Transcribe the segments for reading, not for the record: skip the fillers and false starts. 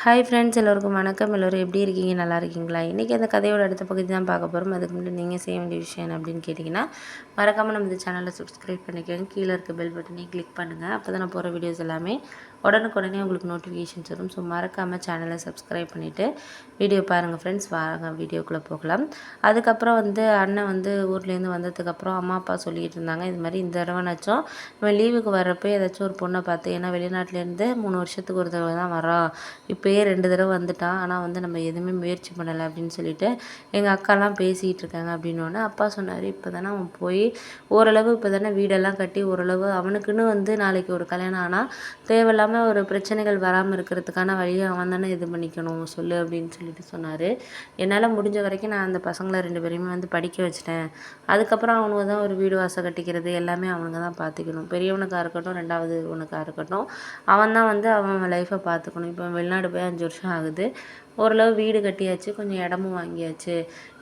Hi friends, எல்லோருக்கும் வணக்கம். எல்லோரும் எப்படி இருக்கீங்க? நல்லா இருக்கீங்களா? இன்றைக்கி அந்த கதையோட அடுத்த பகுதி தான் பார்க்க போகிறோம். அதுக்கு முன்னாடி நீங்கள் செய்ய வேண்டிய விஷயம் என்ன அப்படின்னு கேட்டிங்கன்னா, மறக்காமல் நம்ம இந்த சேனலை சப்ஸ்கிரைப் பண்ணிக்கோங்க. கீழே இருக்க பெல் பட்டனையும் கிளிக் பண்ணுங்கள். அப்போ தான் நான் போகிற வீடியோஸ் எல்லாமே உடனுக்குடனே உங்களுக்கு நோட்டிஃபிகேஷன்ஸ் வரும். ஸோ மறக்காமல் சேனலை சப்ஸ்கிரைப் பண்ணிவிட்டு வீடியோ பாருங்கள் ஃப்ரெண்ட்ஸ். வாங்க வீடியோக்குள்ளே போகலாம். அதுக்கப்புறம் அண்ணன் ஊர்லேருந்து வந்ததுக்கப்புறம் அம்மா அப்பா சொல்லிகிட்டு இருந்தாங்க, இது மாதிரி இந்த தடவைனாச்சும் இவன் லீவுக்கு வர்றப்போ ஏதாச்சும் ஒரு பொண்ணை பார்த்து, ஏன்னா வெளிநாட்டிலேருந்து 3 வருஷத்துக்கு ஒரு தடவை தான் வரான், இப்போயே 2 தடவை வந்துட்டான், ஆனால் நம்ம எதுவுமே முயற்சி பண்ணலை அப்படின்னு சொல்லிட்டு எங்கள் அக்காலாம் பேசிகிட்டு இருக்காங்க. அப்படின்னோடனே அப்பா சொன்னார், இப்போ தானே அவன் போய் ஓரளவு இப்போ தானே வீடெல்லாம் கட்டி ஓரளவு அவனுக்குன்னு நாளைக்கு ஒரு கல்யாணம் ஆனால் தேவையில்லாமல் ஒரு பிரச்சனைகள் வராமல் இருக்கிறதுக்கான வழியை அவன் தானே இது பண்ணிக்கணும் சொல்லு அப்படின்னு சொல்லிட்டு சொன்னார். என்னால் முடிஞ்ச வரைக்கும் நான் அந்த பசங்களை 2 பேரையுமே படிக்க வச்சிட்டேன். அதுக்கப்புறம் அவனுங்க தான் ஒரு வீடு வாசல் கட்டிக்கிறது எல்லாமே அவனுங்க தான் பார்த்துக்கணும். பெரியவனுக்காக இருக்கட்டும், 2வது ஒன்றுக்காக இருக்கட்டும், அவன் தான் அவன் லைஃப்பை பார்த்துக்கணும். இப்போ வெளிநாடு போய் 5 வருஷம் ஆகுது. ஓரளவு வீடு கட்டியாச்சு, கொஞ்சம் இடமும் வாங்கியாச்சு.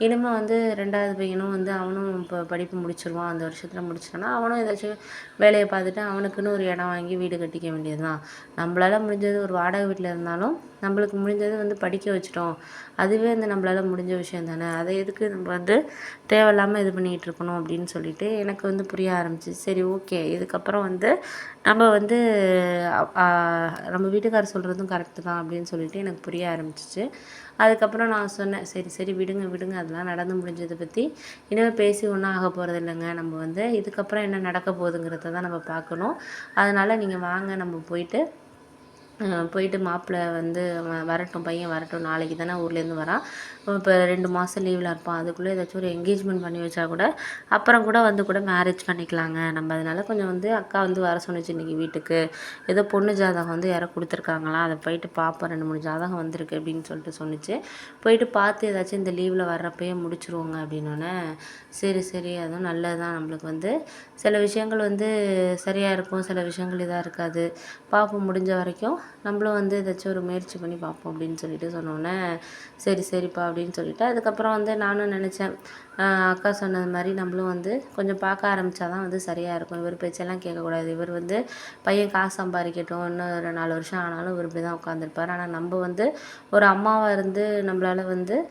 இனிமேல் 2வது பையனும் அவனும் இப்போ படிப்பு முடிச்சிருவான். அந்த வருஷத்தில் முடிச்சிட்டான்னா அவனும் ஏதாச்சும் வேலையை பார்த்துட்டு அவனுக்குன்னு ஒரு இடம் வாங்கி வீடு கட்டிக்க வேண்டியது தான். நம்மளால் முடிஞ்சது ஒரு வாடகை வீட்டில் இருந்தாலும் நம்மளுக்கு முடிஞ்சது படிக்க வச்சிட்டோம். அதுவே நம்மளால் முடிஞ்ச விஷயம் தானே. அதை எதுக்கு நம்ம தேவையில்லாமல் இது பண்ணிகிட்டு இருக்கணும் அப்படின்னு சொல்லிட்டு எனக்கு புரிய ஆரம்பிச்சிச்சு. சரி, ஓகே, இதுக்கப்புறம் நம்ம நம்ம வீட்டுக்காரர் சொல்கிறதும் கரெக்டு தான் அப்படின்னு சொல்லிட்டு எனக்கு புரிய ஆரம்பிச்சிச்சு. அதுக்கப்புறம் நான் சொன்னேன், சரி சரி விடுங்க விடுங்க, அதெல்லாம் நடந்து முடிஞ்சதை பற்றி இனிமேல் பேசி ஒன்றும் ஆக போகிறது இல்லைங்க. நம்ம இதுக்கப்புறம் என்ன நடக்க போகுதுங்கிறத தான் நம்ம பார்க்கணும். அதனால் நீங்கள் வாங்க, நம்ம போயிட்டு மாப்பிள்ளை வரட்டும், பையன் வரட்டும். நாளைக்கு தானே ஊர்லேருந்து வரான். இப்போ 2 மாதம் லீவில் இருப்பான். அதுக்குள்ளே ஏதாச்சும் ஒரு என்கேஜ்மெண்ட் பண்ணி வச்சா கூட அப்புறம் கூட மேரேஜ் பண்ணிக்கலாங்க நம்ம. அதனால் கொஞ்சம் அக்கா வர சொன்னிச்சு இன்றைக்கி வீட்டுக்கு. ஏதோ பொண்ணு ஜாதகம் யாரோ கொடுத்துருக்காங்களாம், அதை போயிட்டு பார்ப்போம், 2-3 ஜாதகம் வந்திருக்கு அப்படின்னு சொல்லிட்டு சொன்னிச்சு. போயிட்டு பார்த்து ஏதாச்சும் இந்த லீவில் வர்றப்பயே முடிச்சுருவோங்க அப்படின்னோடனே, சரி சரி, அதுவும் நல்லது தான். நம்மளுக்கு சில விஷயங்கள் சரியாக இருக்கும், சில விஷயங்கள் இதாக இருக்காது. பார்ப்போம், முடிஞ்ச வரைக்கும் நம்மளும் ஏதாச்சும் ஒரு முயற்சி பண்ணி பார்ப்போம் அப்படின்னு சொல்லிட்டு சொன்னோன்னே, சரி சரிப்பா அப்படின்னு சொல்லிட்டு அதுக்கப்புறம் நானும் நினச்சேன், அக்கா சொன்னது மாதிரி நம்மளும் கொஞ்சம் பார்க்க ஆரம்பித்தா தான் சரியாக இருக்கும். இவர் பேச்செல்லாம் கேட்கக்கூடாது. இவர் பையன் காசு சம்பாதிக்கட்டும், இன்னும் ஒரு 4 வருஷம் ஆனாலும் இவர் இப்படி தான் உட்காந்துருப்பார். ஆனால் நம்ம ஒரு அம்மாவாக இருந்து நம்மளால்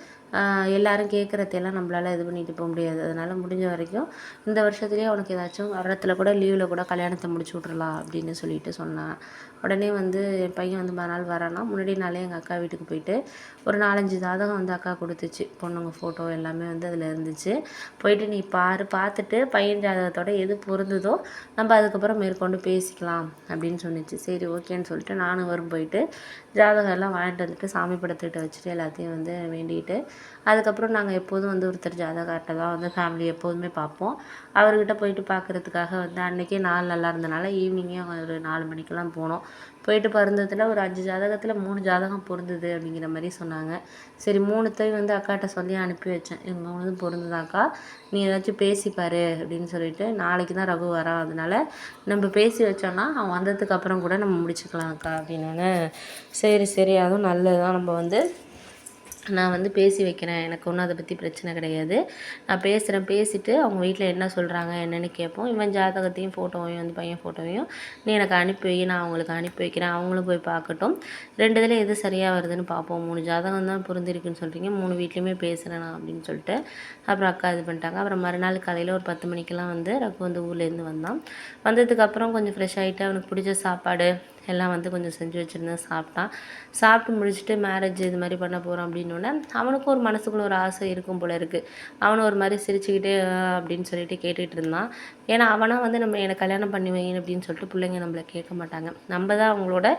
எல்லாரும் கேட்குறதையெல்லாம் நம்மளால் இது பண்ணிட்டு போக முடியாது. அதனால் முடிஞ்ச வரைக்கும் இந்த வருஷத்துலேயே அவனுக்கு ஏதாச்சும் வரத்தில் கூட லீவில் கூட கல்யாணத்தை முடிச்சு விட்றலாம் அப்படின்னு சொல்லிட்டு சொன்னான். உடனே என் பையன் மறுநாள் வரானா, முன்னாடி நாளே எங்கள் அக்கா வீட்டுக்கு போயிட்டு ஒரு 4-5 ஜாதகம் அக்கா கொடுத்துச்சு. பொண்ணுங்க ஃபோட்டோ எல்லாமே அதில் இருந்துச்சு. போயிட்டு நீ பார்த்துட்டு பையன் ஜாதகத்தோட எது பொருந்துதோ நம்ம அதுக்கப்புறம் மேற்கொண்டு பேசிக்கலாம் அப்படின்னு சொன்னிச்சு. சரி, ஓகேன்னு சொல்லிட்டு நானும் போயிட்டு ஜாதகம் எல்லாம் வாங்கிட்டு வந்துட்டு சாமி படத்துக்கிட்ட வச்சுட்டு எல்லாத்தையும் வேண்டிகிட்டு அதுக்கப்புறம் நாங்கள் எப்போதும் ஒருத்தர் ஜாதகத்தை தான் ஃபேமிலி எப்போதுமே பார்ப்போம். அவர்கிட்ட போயிட்டு பார்க்குறதுக்காக அன்றைக்கே நாள் நல்லா இருந்தனால ஈவினிங்கே ஒரு 4 மணிக்கெல்லாம் போனோம். போயிட்டு பருந்ததில் ஒரு 5 ஜாதகத்தில் 3 ஜாதகம் பொருந்துது அப்படிங்கிற மாதிரி சொன்னாங்க. சரி, 3த்தையும் அக்காட்ட சொல்லி அனுப்பி வச்சேன். இது 3 பொருந்துதாக்கா, நீ ஏதாச்சும் பேசிப்பார் அப்படின்னு சொல்லிட்டு. நாளைக்கு தான் ரகு வரான், அதனால் நம்ம பேசி வச்சோன்னா அவன் வந்ததுக்கப்புறம் கூட நம்ம முடிச்சுக்கலாம் அக்கா அப்படின்னு. சரி சரி, அதுவும் நல்லது தான். நம்ம நான் பேசி வைக்கிறேன், எனக்கு ஒன்றும் அதை பற்றி பிரச்சனை கிடையாது. நான் பேசிவிட்டு அவங்க வீட்டில் என்ன சொல்கிறாங்க என்னென்னு கேட்போம். இவன் ஜாதகத்தையும் ஃபோட்டோவையும் பையன் ஃபோட்டோவையும் நீ எனக்கு அனுப்பி வை, நான் அவங்களுக்கு அனுப்பி வைக்கிறேன். அவங்களும் போய் பார்க்கட்டும். 2 இதில் எது சரியாக வருதுன்னு பார்ப்போம். 3 ஜாதகம் தான் பொருந்திருக்குன்னு சொல்கிறீங்க, 3 வீட்லேயுமே பேசுகிறேன் நான் அப்படின்னு சொல்லிட்டு அப்புறம் அக்கா இது பண்ணிட்டாங்க. அப்புறம் மறுநாள் காலையில் ஒரு 10 மணிக்கெல்லாம் ரகு ஊர்லேருந்து வந்தான். வந்ததுக்கப்புறம் கொஞ்சம் ஃப்ரெஷ் ஆகிட்டு அவனுக்கு பிடிச்ச சாப்பாடு எல்லாம் கொஞ்சம் செஞ்சு வச்சுருந்தேன். சாப்பிட்டு முடிச்சுட்டு மேரேஜ் இது மாதிரி பண்ண போகிறோம் அப்படின்னோடனே அவனுக்கும் ஒரு மனசுக்குள்ள ஒரு ஆசை இருக்கும் போல இருக்குது. அவனும் ஒரு மாதிரி சிரிச்சுக்கிட்டே அப்படின்னு சொல்லிட்டு கேட்டுகிட்டு இருந்தான். ஏன்னா அவனாக நம்ம எனக்கு கல்யாணம் பண்ணி வைங்க அப்படின்னு சொல்லிட்டு பிள்ளைங்க நம்மளை கேட்க மாட்டாங்க. நம்ம தான் அவங்களோட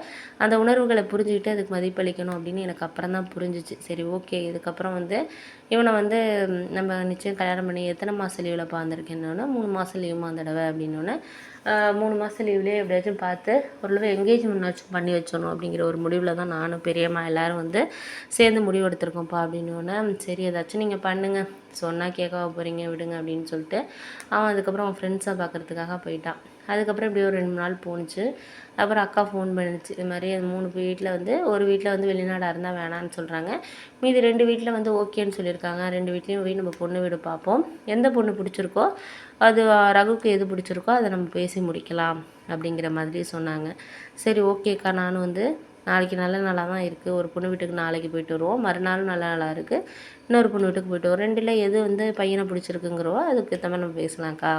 அந்த உணர்வுகளை புரிஞ்சுக்கிட்டு அதுக்கு மதிப்பளிக்கணும் அப்படின்னு எனக்கு அப்புறம் தான் புரிஞ்சிச்சு. சரி, ஓகே, இதுக்கப்புறம் இவனை நம்ம நிச்சயம் கல்யாணம் பண்ணி எத்தனை மாதம் லீவில் பார்த்துருக்கேன்னொன்னே 3 மாதம் லீவுமா அந்த தடவை அப்படின்னோடனே 3 மாதம் லீவ்லேயே எப்படியாச்சும் பார்த்து ஓரளவு என்கேஜ்மெண்ட் வச்சு பண்ணி வச்சிடணும் அப்படிங்கிற ஒரு முடிவில் தான் நானும் பெரியம்மா எல்லோரும் சேர்ந்து முடிவு எடுத்திருக்கோம்ப்பா அப்படின்னோடனே, சரி ஏதாச்சும் நீங்கள் பண்ணுங்கள், சொன்னால் கேட்கவா போகிறீங்க, விடுங்க அப்படின்னு சொல்லிட்டு அவன் அதுக்கப்புறம் அவன் ஃப்ரெண்ட்ஸை பார்க்குறதுக்காக போயிட்டான். அதுக்கப்புறம் இப்படி ஒரு 2 நாள் போணுச்சு. அப்புறம் அக்கா ஃபோன் பண்ணிச்சு, இது மாதிரி 3 வீட்டில் ஒரு வீட்டில் வெளிநாடாக இருந்தால் வேணான்னு சொல்கிறாங்க, மீதி 2 வீட்டில் ஓகேன்னு சொல்லியிருக்காங்க. 2 வீட்லேயும் போய் நம்ம பொண்ணு வீடு பார்ப்போம், எந்த பொண்ணு பிடிச்சிருக்கோ அது ரகுக்கு எது பிடிச்சிருக்கோ அதை நம்ம பேசி முடிக்கலாம் அப்படிங்கிற மாதிரி சொன்னாங்க. சரி, ஓகேக்கா, நானும் நாளைக்கு நல்ல நாளாக தான் இருக்குது. ஒரு பொண்ணு வீட்டுக்கு நாளைக்கு போயிட்டு வருவோம். மறுநாளும் நல்ல நாளாக இருக்குது. இன்னொரு பொண்ணு வீட்டுக்கு போயிட்டு வருவோம். 2ல் எது வந்து பையனை பிடிச்சிருக்குங்கிறவோ அதுக்கு ஏற்ற மாதிரி நம்ம பேசலாம்க்கா.